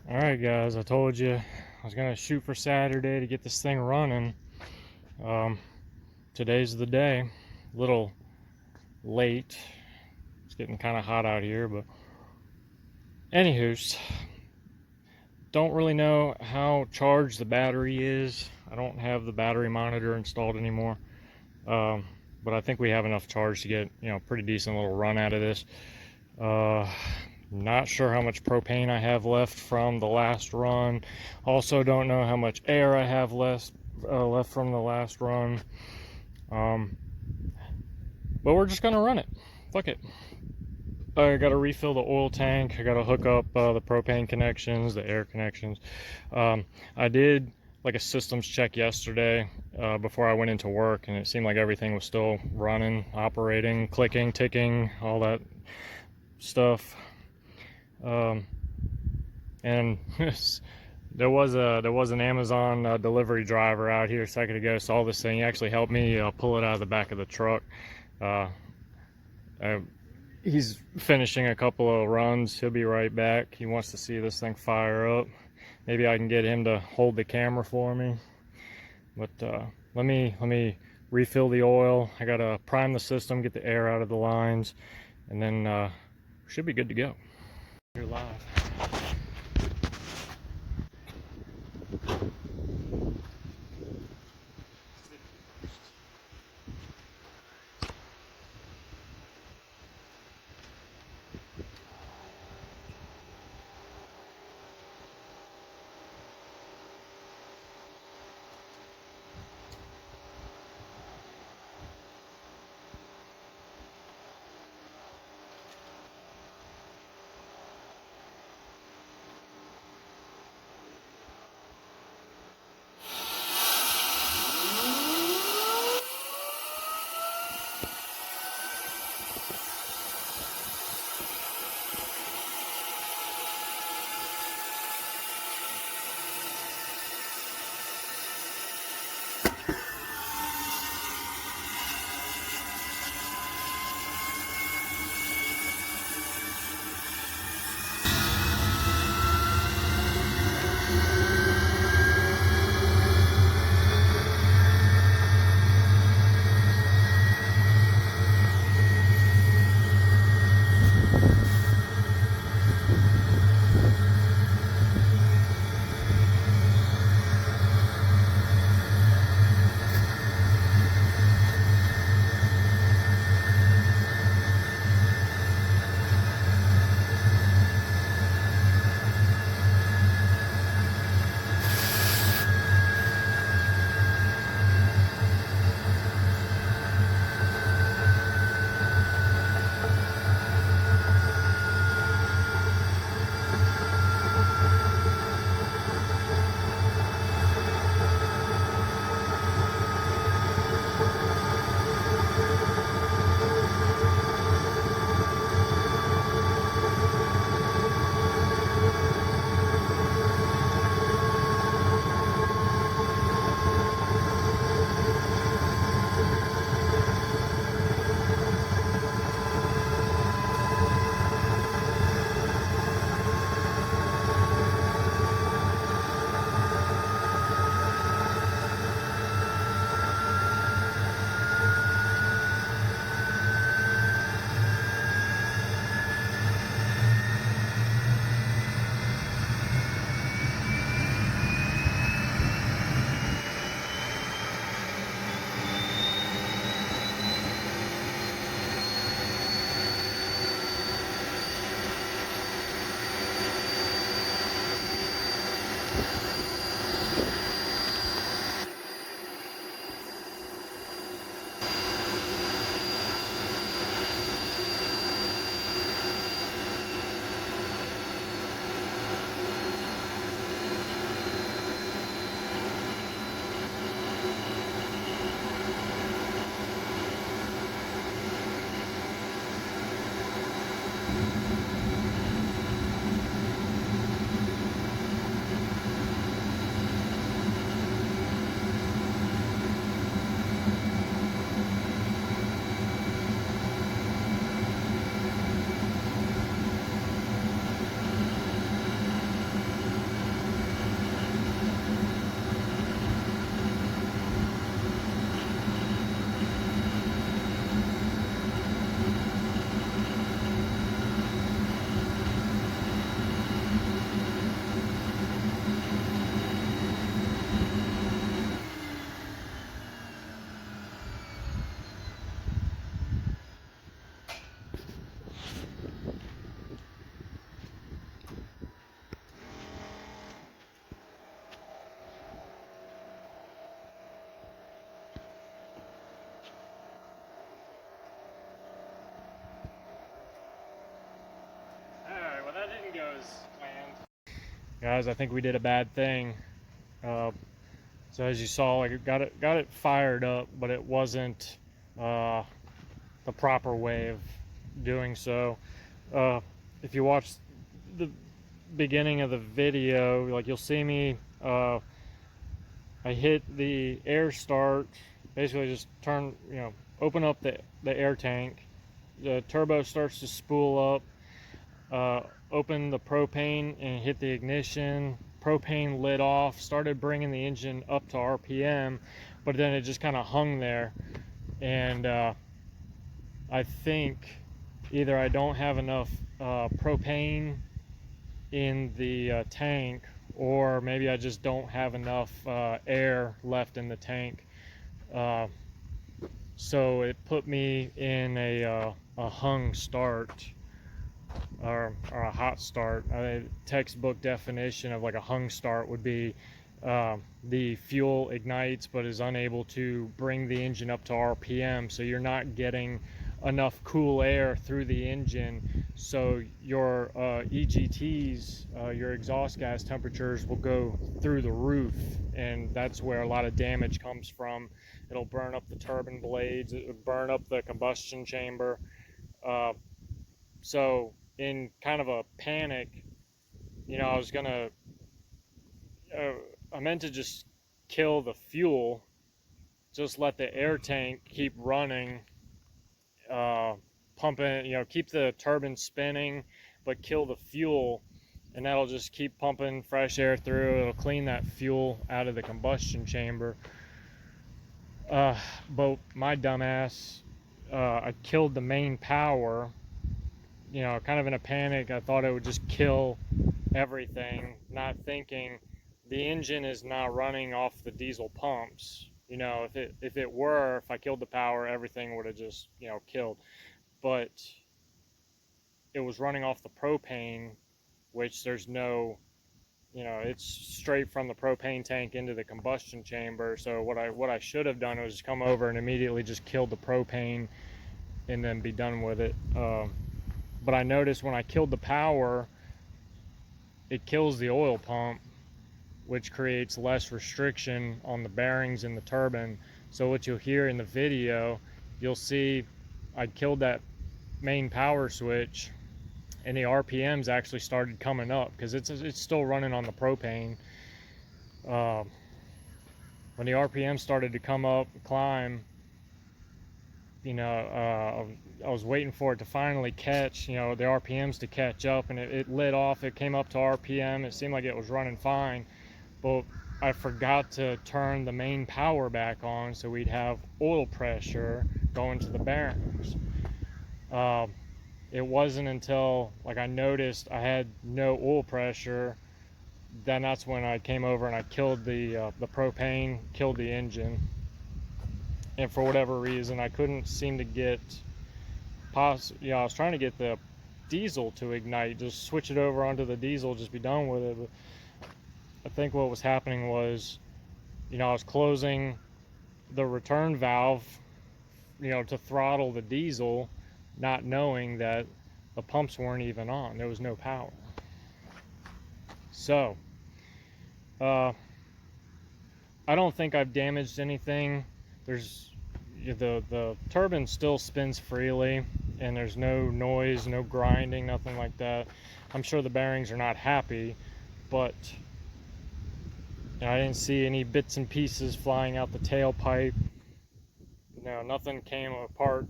Alright guys, I told you I was gonna shoot for Saturday to get this thing running. Um, Today's the day. A little late. It's getting kind of hot out here, but anywho's, don't really know how charged the battery is. I don't have the battery monitor installed anymore. Um, but I think we have enough charge to get, pretty decent little run out of this. Uh, Not sure how much propane I have left from the last run. Also, don't know how much air I have left from the last run. Um, but we're just gonna run it. Fuck it. I gotta refill the oil tank. I gotta hook up the propane connections, the air connections. I did like a systems check yesterday before I went into work, and it seemed like everything was still running, operating, clicking, ticking, all that stuff. And there was an Amazon delivery driver out here a second ago. Saw this thing. He actually helped me pull it out of the back of the truck. Uh, he's finishing a couple of runs. He'll be right back. He wants to see this thing fire up. Maybe I can get him to hold the camera for me. But let me refill the oil. I gotta prime the system, get the air out of the lines, and then should be good to go. You're live. was planned. Guys, I think we did a bad thing. So as you saw, like, got it fired up, but it wasn't the proper way of doing so. If you watch the beginning of the video, like, you'll see me, I hit the air start, basically just turn, open up the air tank. The turbo starts to spool up. Opened the propane and hit the ignition. Propane lit off, started bringing the engine up to RPM, but then it just kind of hung there. And I think either I don't have enough propane in the tank, or maybe I just don't have enough air left in the tank. So it put me in a hung start, or a hot start. Textbook definition of like a hung start would be the fuel ignites but is unable to bring the engine up to RPM, so you're not getting enough cool air through the engine, so your EGTs, your exhaust gas temperatures, will go through the roof, and that's where a lot of damage comes from. It'll burn up the turbine blades, it would burn up the combustion chamber. So in kind of a panic, I meant to just kill the fuel, just let the air tank keep running, pumping, keep the turbine spinning, but kill the fuel, and that'll just keep pumping fresh air through. It'll clean that fuel out of the combustion chamber. But my dumbass, I killed the main power, kind of in a panic. I thought it would just kill everything, not thinking the engine is not running off the diesel pumps. If I killed the power, everything would have just, killed. But it was running off the propane, which there's no, it's straight from the propane tank into the combustion chamber. So what I should have done was come over and immediately just killed the propane and then be done with it. But I noticed when I killed the power, it kills the oil pump, which creates less restriction on the bearings in the turbine. So what you'll hear in the video, you'll see I killed that main power switch, and the RPMs actually started coming up because it's still running on the propane. When the RPM started to come up, climb, I was waiting for it to finally catch, the RPMs to catch up, and it lit off. It came up to RPM. It seemed like it was running fine, but I forgot to turn the main power back on so we'd have oil pressure going to the bearings. It wasn't until I noticed I had no oil pressure, then that's when I came over and I killed the propane, killed the engine. And for whatever reason, I couldn't seem to get I was trying to get the diesel to ignite, just switch it over onto the diesel, just be done with it. But I think what was happening was, I was closing the return valve, to throttle the diesel, not knowing that the pumps weren't even on. There was no power. So, I don't think I've damaged anything. There's the turbine still spins freely, and there's no noise, no grinding, nothing like that. I'm sure the bearings are not happy, but I didn't see any bits and pieces flying out the tailpipe. Nothing came apart,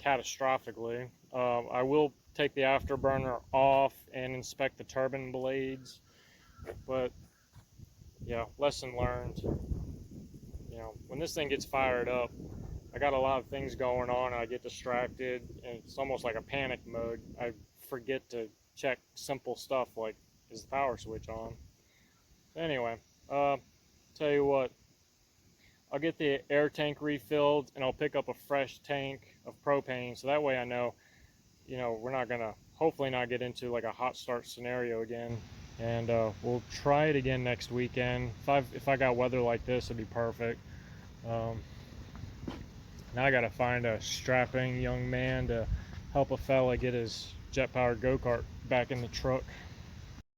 catastrophically. I will take the afterburner off and inspect the turbine blades, but yeah, lesson learned. When this thing gets fired up, I got a lot of things going on, and I get distracted, and it's almost like a panic mode. I forget to check simple stuff like, is the power switch on? Anyway, tell you what, I'll get the air tank refilled, and I'll pick up a fresh tank of propane, so that way I know, we're not gonna, hopefully not get into like a hot start scenario again. And we'll try it again next weekend. If I got weather like this, it'd be perfect. Now I gotta find a strapping young man to help a fella get his jet-powered go-kart back in the truck.